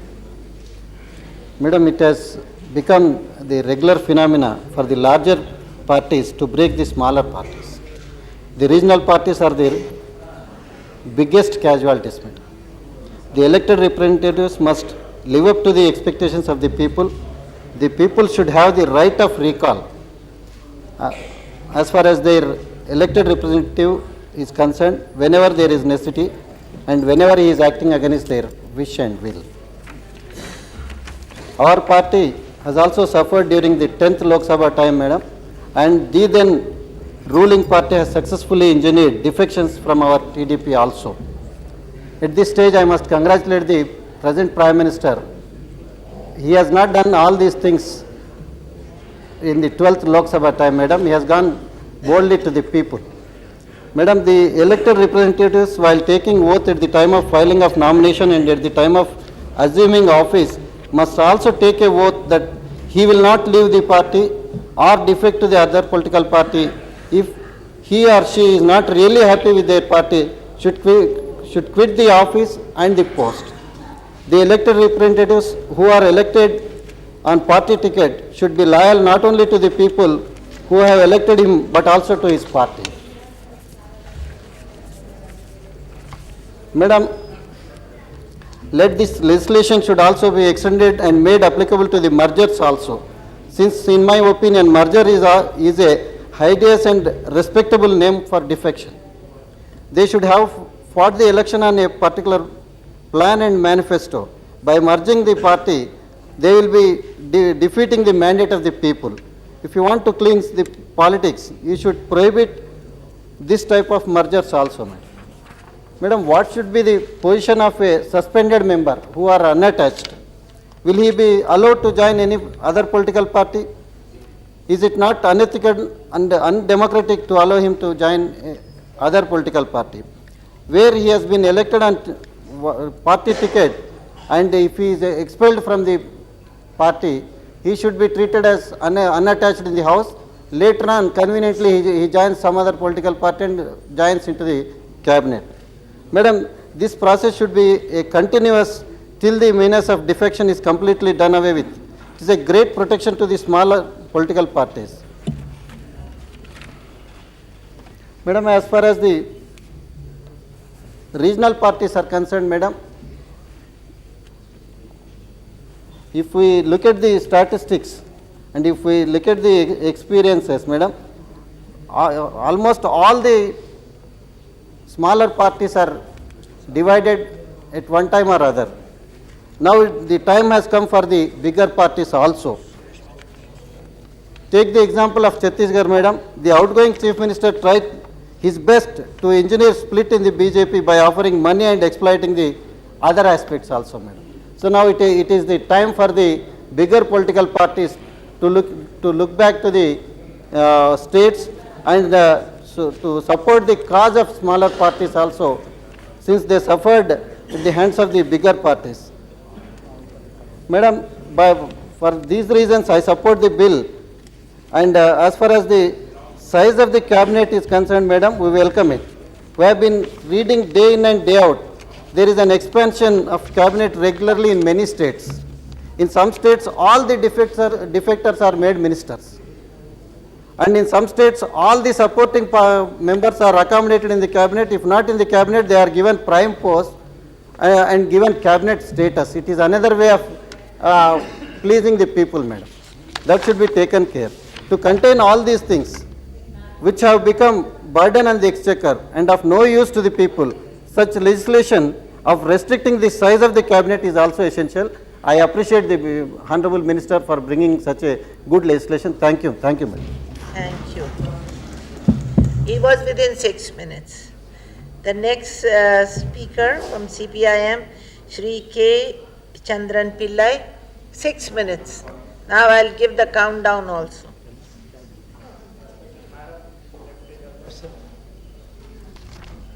Madam, it has become the regular phenomena for the larger parties to break the smaller parties. The regional parties are the biggest casualties, madam. The elected representatives must live up to the expectations of the people. The people should have the right of recall as far as their elected representative is concerned, whenever there is necessity and whenever he is acting against their wish and will. Our party has also suffered during the 10th Lok Sabha time, madam, and the then ruling party has successfully engineered defections from our TDP also. At this stage, I must congratulate the present Prime Minister. He has not done all these things in the 12th Lok Sabha time, madam. He has gone boldly to the people. Madam, the elected representatives, while taking oath at the time of filing of nomination and at the time of assuming office, must also take a oath that he will not leave the party or defect to the other political party. If he or she is not really happy with their party, should quit the office and the post. The elected representatives who are elected on party ticket should be loyal not only to the people who have elected him but also to his party. Madam, let this legislation should also be extended and made applicable to the mergers also, since in my opinion merger is a hideous and respectable name for defection. They should have fought the election on a particular plan and manifesto. By merging the party, they will be defeating the mandate of the people. If you want to cleanse the politics, you should prohibit this type of mergers also, madam. Madam, what should be the position of a suspended member who are unattached? Will he be allowed to join any other political party? Is it not unethical and undemocratic to allow him to join other political party? Where he has been elected on party ticket, and if he is expelled from the party, he should be treated as unattached in the house. Later on, conveniently, he joins some other political party and joins into the cabinet. Madam, this process should be a continuous till the menace of defection is completely done away with. It is a great protection to the smaller political parties. Madam, as far as the regional parties are concerned, madam, if we look at the statistics and if we look at the experiences, madam, almost all the smaller parties are divided at one time or other. Now the time has come for the bigger parties also. Take the example of Chhattisgarh, madam. The outgoing Chief Minister tried his best to engineer split in the BJP by offering money and exploiting the other aspects also, madam. So now it is the time for the bigger political parties to look back to the states and so to support the cause of smaller parties also, since they suffered at the hands of the bigger parties. Madam, for these reasons I support the bill, and as far as the size of the cabinet is concerned, madam, we welcome it. We have been reading day in and day out. There is an expansion of cabinet regularly in many states. In some states, all the defectors are made ministers. And in some states, all the supporting members are accommodated in the cabinet. If not in the cabinet, they are given prime post and given cabinet status. It is another way of pleasing the people, madam. That should be taken care. To contain all these things, which have become burden on the exchequer and of no use to the people, such legislation of restricting the size of the cabinet is also essential. I appreciate the Honorable Minister for bringing such a good legislation. Thank you. Thank you, madam. Thank you. He was within 6 minutes. The next speaker from CPIM, Shri K. Chandran Pillai, 6 minutes. Now I'll give the countdown also.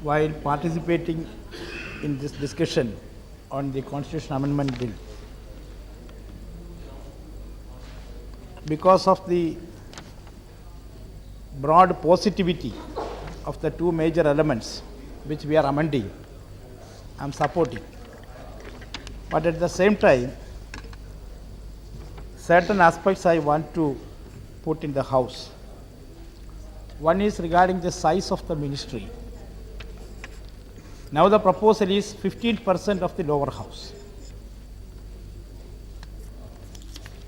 While participating in this discussion on the Constitution Amendment Bill, because of the broad positivity of the two major elements which we are amending, I am supporting. But at the same time, certain aspects I want to put in the House. One is regarding the size of the ministry. Now the proposal is 15% of the lower house.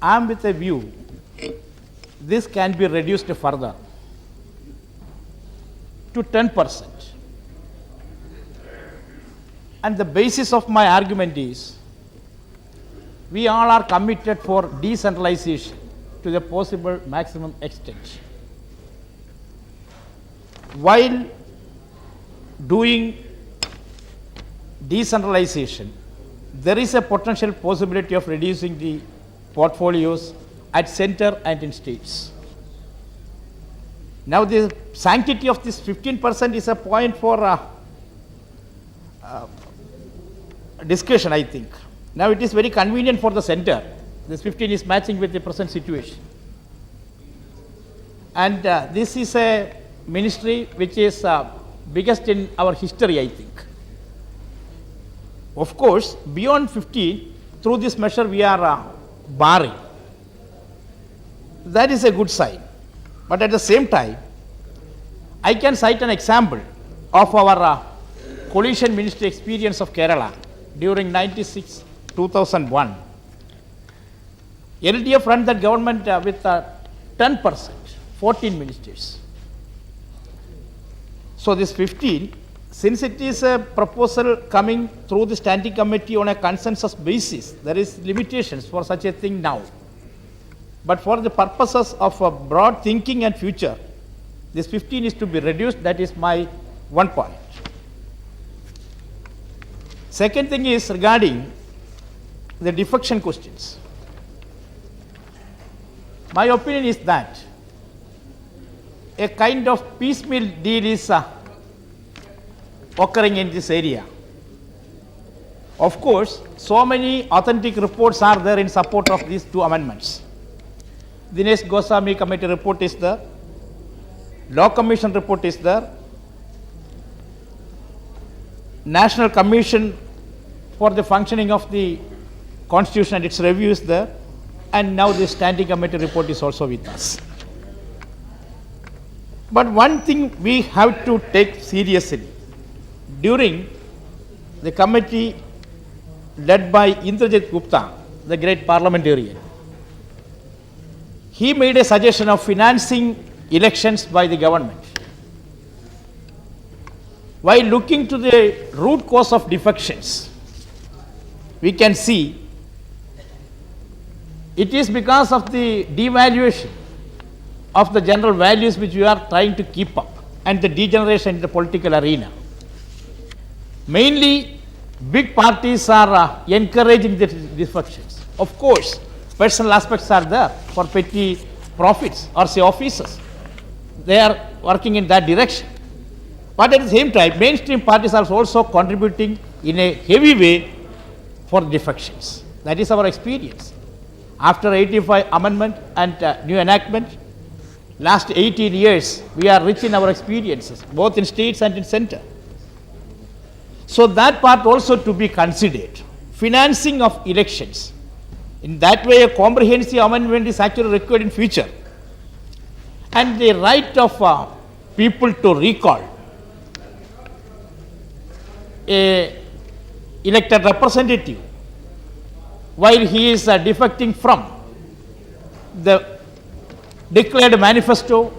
I am with a view, this can be reduced further to 10%. And the basis of my argument is, we all are committed for decentralization to the possible maximum extent. While doing decentralization, there is a potential possibility of reducing the portfolios at center and in states. Now the sanctity of this 15% is a point for discussion, I think. Now it is very convenient for the center This 15 is matching with the present situation. And this is a ministry which is biggest in our history, I think. Of course, beyond 15, through this measure we are barring. That is a good sign. But at the same time, I can cite an example of our coalition ministry experience of Kerala during 96-2001. LDF ran that government with 10%, 14 ministers. So this 15, since it is a proposal coming through the standing committee on a consensus basis, there is limitations for such a thing now. But for the purposes of a broad thinking and future, this 15 is to be reduced. That is my one point. Second thing is regarding the defection questions. My opinion is that a kind of piecemeal deal is occurring in this area. Of course, so many authentic reports are there in support of these two amendments. Dinesh Goswami committee report is there, Law Commission report is there, National Commission for the functioning of the Constitution and its review is there, and now the standing committee report is also with us. But one thing we have to take seriously, during the committee led by Indrajit Gupta, the great parliamentarian, he made a suggestion of financing elections by the government. While looking to the root cause of defections, we can see it is because of the devaluation of the general values which we are trying to keep up and the degeneration in the political arena. Mainly, big parties are encouraging the defections. Of course, personal aspects are there for petty profits or say offices. They are working in that direction. But at the same time, mainstream parties are also contributing in a heavy way for defections. That is our experience. After 85 amendment and new enactment, last 18 years, we are rich in our experiences, both in states and in center. So that part also to be considered. Financing of elections. In that way, a comprehensive amendment is actually required in future. And the right of people to recall a elected representative while he is defecting from the declared manifesto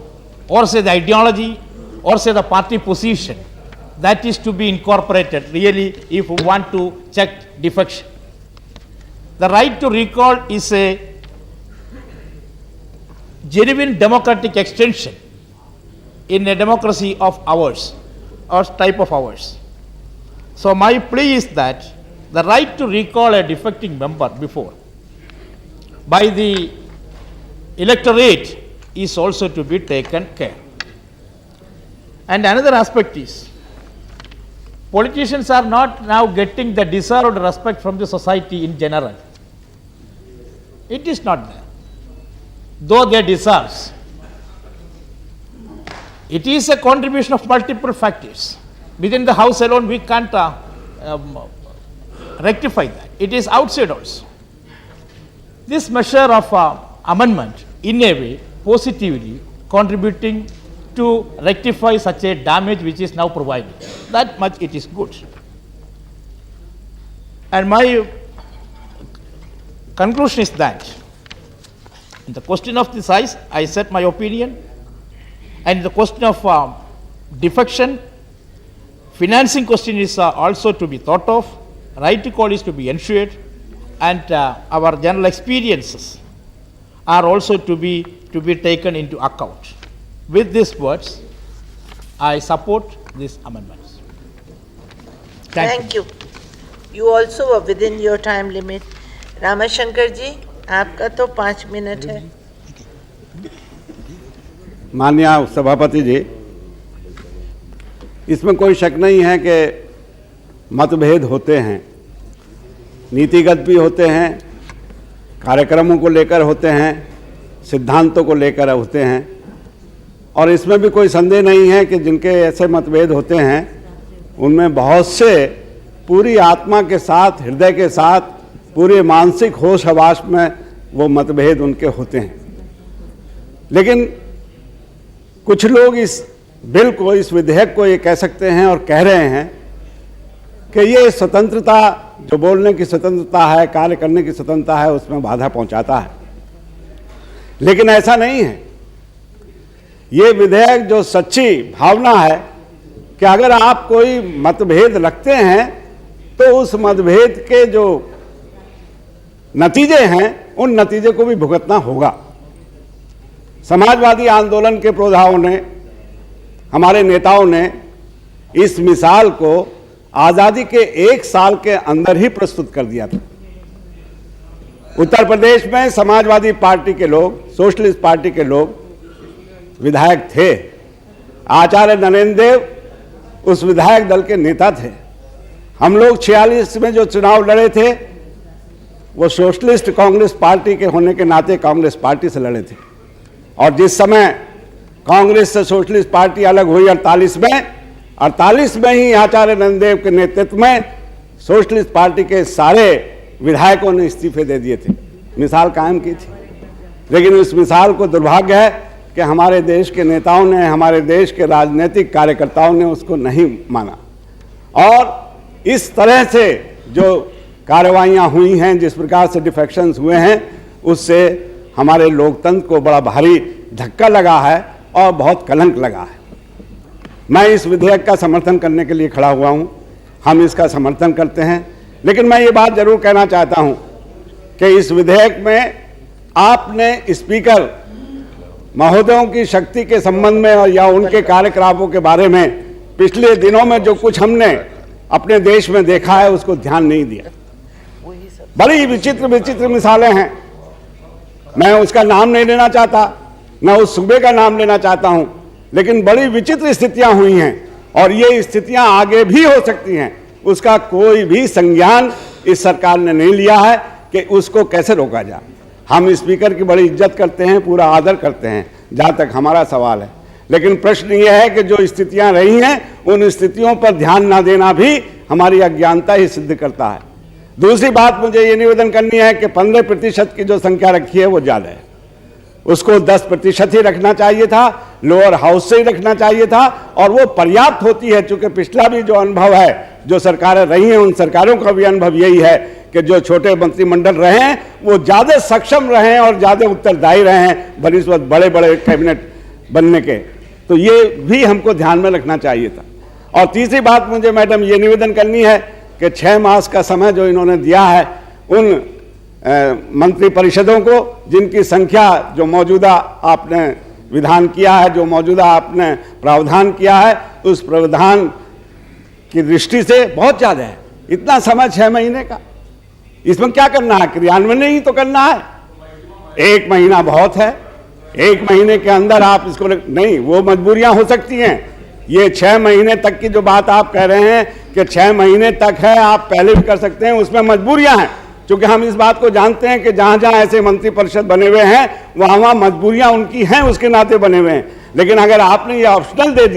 or say the ideology or say the party position, that is to be incorporated really if we want to check defection. The right to recall is a genuine democratic extension in a democracy of ours or type of ours. So my plea is that the right to recall a defecting member before by the electorate is also to be taken care. And another aspect is politicians are not now getting the deserved respect from the society in general. It is not there, though they deserve. It is a contribution of multiple factors. Within the house alone, we can't rectify that. It is outside also. This measure of amendment, in a way, positively contributing to rectify such a damage which is now provided. That much it is good. And my conclusion is that in the question of the size, I said my opinion, and the question of defection, financing question is also to be thought of, right to call is to be ensured, and our general experiences are also to be taken into account. With these words, I support these amendments. Thank you. You also were within your time limit. Ramashankar जी, आपका तो 5 minute है. माननीय सभापति जी, इसमें कोई शक नहीं है कि मतभेद होते हैं, नीतिगत भी होते हैं, कार्यक्रमों को लेकर होते हैं, सिद्धांतों को लेकर होते हैं, और इसमें भी कोई संदेह नहीं है कि जिनके ऐसे मतभेद होते हैं उनमें बहुत से पूरी आत्मा के साथ, हृदय के साथ, पूरे मानसिक होश हवास में वो मतभेद उनके होते हैं। लेकिन कुछ लोग इस बिल को, इस विधेयक को ये कह सकते हैं और कह रहे हैं कि ये स्वतंत्रता, जो बोलने की स्वतंत्रता है, कार्य करने की स्वतंत्रता है, उसमें बाधा पहुंचाता है। लेकिन ऐसा नहीं है। ये विधेयक जो सच्ची भावना है कि अगर आप कोई मतभेद रखते हैं तो उस मतभेद के जो नतीजे हैं उन नतीजे को भी भुगतना होगा। समाजवादी आंदोलन के पुरोधाओं ने, हमारे नेताओं ने इस मिसाल को आजादी के 1 साल के अंदर ही प्रस्तुत कर दिया था। उत्तर प्रदेश में समाजवादी पार्टी के लोग, सोशलिस्ट पार्टी के लोग विधायक थे। आचार्य नरेंद्र देव उस विधायक दल के नेता थे। हम लोग 46 में जो चुनाव लड़े थे वो सोशलिस्ट कांग्रेस पार्टी के होने के नाते कांग्रेस पार्टी से लड़े थे, और जिस समय कांग्रेस से सोशलिस्ट पार्टी अलग हुई 48 में ही आचार्य नरेंद्र देव के नेतृत्व में सोशलिस्ट पार्टी के सारे विधायकों ने इस्तीफे दे दिए थे, मिसाल कायम की थी। लेकिन उस मिसाल को दुर्भाग्य है कि हमारे देश के नेताओं ने, हमारे देश के राजनीतिक कार्यकर्ताओं ने उसको नहीं माना, और इस तरह से जो कार्रवाइयाँ हुई हैं, जिस प्रकार से डिफेक्शंस हुए हैं, उससे हमारे लोकतंत्र को बड़ा भारी धक्का लगा है और बहुत कलंक लगा है। मैं इस विधेयक का समर्थन करने के लिए खड़ा हुआ हूँ, हम इसका समर्थन करते हैं। लेकिन मैं ये बात जरूर कहना चाहता हूँ कि इस विधेयक में आपने स्पीकर महोदयों की शक्ति के संबंध में और या उनके कार्यकलापों के बारे में पिछले दिनों में जो कुछ हमने अपने देश में देखा है उसको ध्यान नहीं दिया। बड़ी विचित्र विचित्र मिसालें हैं। मैं उसका नाम नहीं लेना चाहता, मैं उस सूबे का नाम लेना चाहता हूं, लेकिन बड़ी विचित्र स्थितियां हुई हैं और ये स्थितियां आगे भी हो सकती हैं। उसका कोई भी संज्ञान इस सरकार ने नहीं लिया है कि उसको कैसे रोका जाए। हम स्पीकर की बड़ी इज्जत करते हैं, पूरा आदर करते हैं जहां तक हमारा सवाल है, लेकिन प्रश्न ये है कि जो स्थितियां रही हैं उन स्थितियों पर ध्यान ना देना भी हमारी अज्ञानता ही सिद्ध करता है। दूसरी बात मुझे ये निवेदन करनी है कि 15% की जो संख्या रखी है वो ज़्यादा है, उसको 10% ही रखना चाहिए था, लोअर हाउस से ही रखना चाहिए था, और वो पर्याप्त होती है। चूंकि पिछला भी जो अनुभव है, जो सरकारें रही हैं, उन सरकारों का भी अनुभव यही है कि जो छोटे मंत्रिमंडल रहे हैं वो ज़्यादा सक्षम रहे हैं और ज़्यादा उत्तरदायी रहे हैं बनिस्बत बड़े बड़े कैबिनेट बनने के। तो ये भी हमको ध्यान में रखना चाहिए था। और तीसरी बात मुझे मैडम ये निवेदन करनी है कि 6 मास का समय जो इन्होंने दिया है उन मंत्री परिषदों को, जिनकी संख्या जो मौजूदा आपने विधान किया है, जो मौजूदा आपने प्रावधान किया है, उस प्रावधान की दृष्टि से बहुत ज़्यादा है। इतना समय 6 महीने का, इसमें क्या करना है? क्रियान्वयन ही तो करना है। 1 महीना बहुत है, 1 महीने के अंदर आप इसको नहीं, वो मजबूरियां हो सकती हैं। ये 6 महीने तक की जो बात आप कह रहे हैं कि 6 महीने तक है, आप पहले भी कर सकते हैं, उसमें मजबूरियां हैं। क्योंकि हम इस बात को जानते हैं कि जहां जहां ऐसे मंत्री परिषद बने हुए हैं वहां वहां मजबूरियां उनकी हैं, उसके नाते बने हुए हैं। लेकिन अगर आपने ये ऑप्शन दे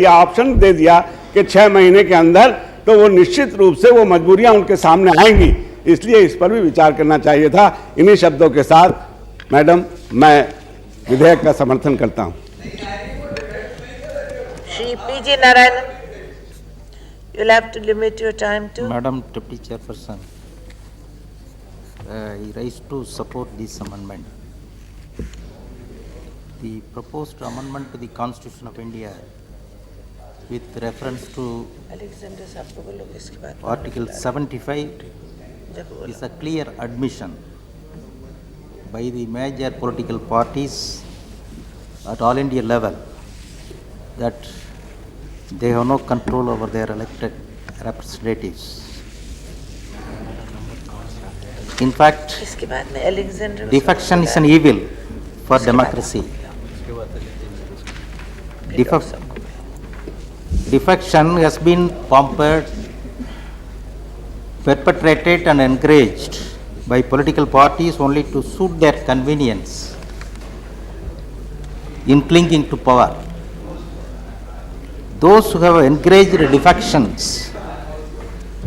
दिया कि 6 महीने के अंदर, तो वो निश्चित रूप से वो मजबूरियां उनके सामने आएंगी। इसलिए इस पर भी विचार करना चाहिए था। इन्हीं शब्दों के साथ मैडम मैं विधेयक का समर्थन करता हूं। Shri P.J. Narayanan, you'll have to limit your time to. Madam Deputy Chairperson, I rise to support this amendment. The proposed amendment to the Constitution of India with reference to Alexander साहब को बोलो इसके बाद Article 75 is a clear admission by the major political parties at all India level that they have no control over their elected representatives. In fact, इसके बाद में Alexander defection is an evil for democracy. Defection has been pampered, perpetrated and encouraged by political parties only to suit their convenience in clinging to power. Those who have encouraged defections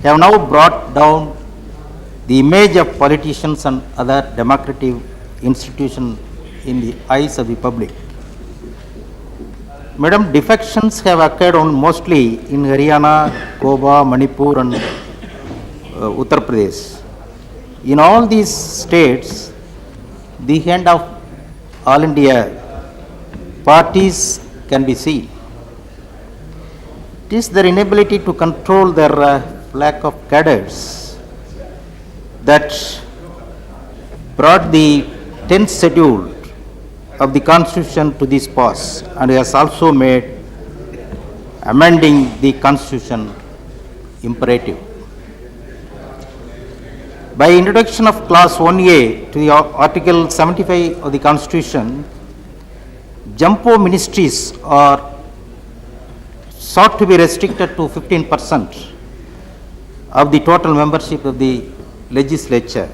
have now brought down the image of politicians and other democratic institutions in the eyes of the public. Madam, defections have occurred mostly in Haryana, Goa, Manipur and Uttar Pradesh. In all these states, the hand of All India parties can be seen. It is their inability to control their lack of cadres that brought the 10th schedule of the Constitution to this pass and has also made amending the Constitution imperative. By introduction of Clause 1A to the Article 75 of the Constitution, jumbo ministries are sought to be restricted to 15% of the total membership of the legislature.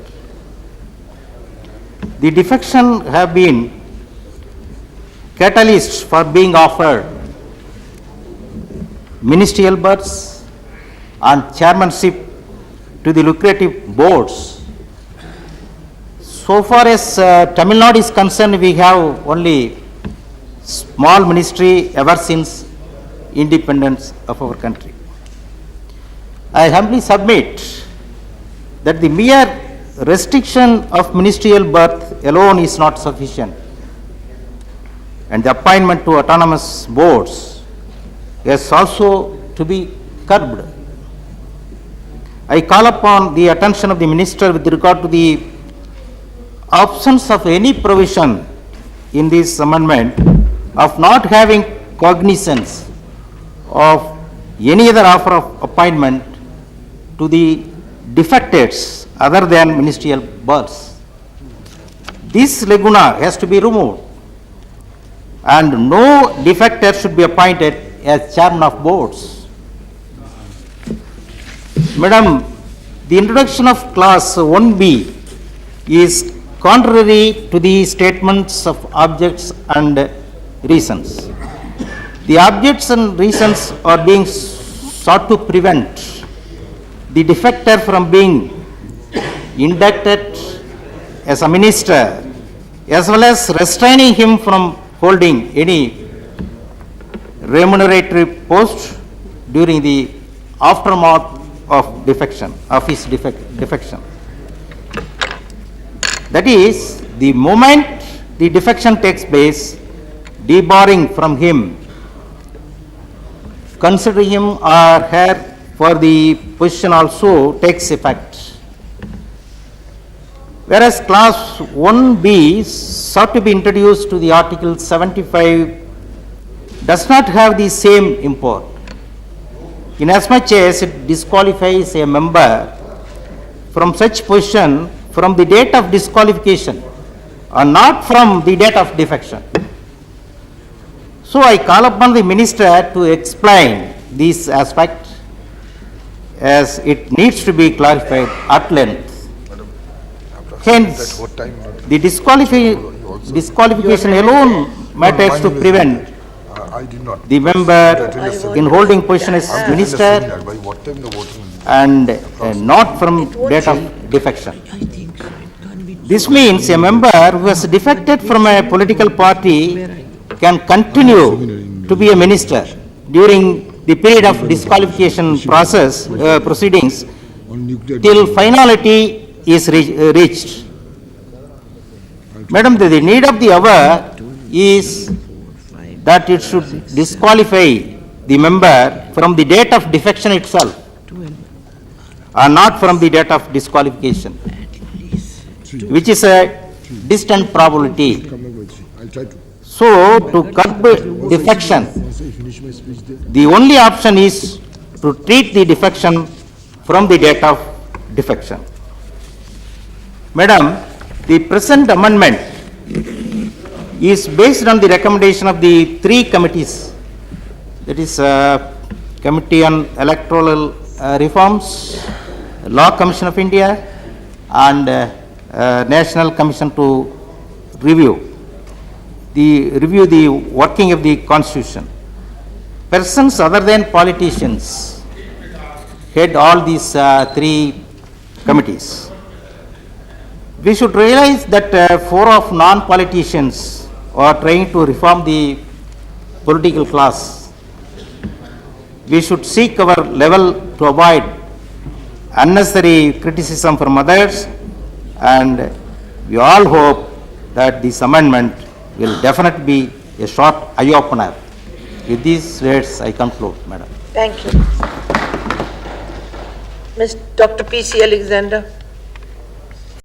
The defection have been catalysts for being offered ministerial berths and chairmanship to the lucrative boards. So far as Tamil Nadu is concerned, we have only small ministry ever since independence of our country. I humbly submit that the mere restriction of ministerial berth alone is not sufficient, and the appointment to autonomous boards is also to be curbed. I call upon the attention of the minister with regard to the absence of any provision in this amendment of not having cognizance of any other offer of appointment to the defectors other than ministerial berths. This lacuna has to be removed, and no defector should be appointed as chairman of boards. Madam, the introduction of Clause 1B is contrary to the statements of objects and reasons. The objects and reasons are being sought to prevent the defector from being inducted as a minister, as well as restraining him from holding any remuneratory post during the aftermath of defection, of his defection. That is, the moment the defection takes place, debarring from him, considering him or her for the position also takes effect. Whereas Clause 1B sought to be introduced to the Article 75 does not have the same import, inasmuch as it disqualifies a member from such position from the date of disqualification or not from the date of defection. So I call upon the minister to explain this aspect, as it needs to be clarified at length. Hence, the disqualification alone matters to prevent the member in holding position as minister and not from date of defection. This means a member who has defected from a political party can continue to be a minister during the period of disqualification process proceedings till finality is reached. Madam, the need of the hour is that it should disqualify the member from the date of defection itself, or not from the date of disqualification, which is a distant probability. So, to curb defection, the only option is to treat the defection from the date of defection. Madam, the present amendment is based on the recommendation of the three committees, that is Committee on Electoral Reforms, Law Commission of India, and National Commission to review the working of the Constitution. Persons other than politicians head all these three committees. We should realize that four of non-politicians are trying to reform the political class. We should seek our level to avoid unnecessary criticism from others, and we all hope that this amendment will definitely be a short eye-opener. With these words, I conclude, Madam. Thank you. Dr. P.C. Alexander.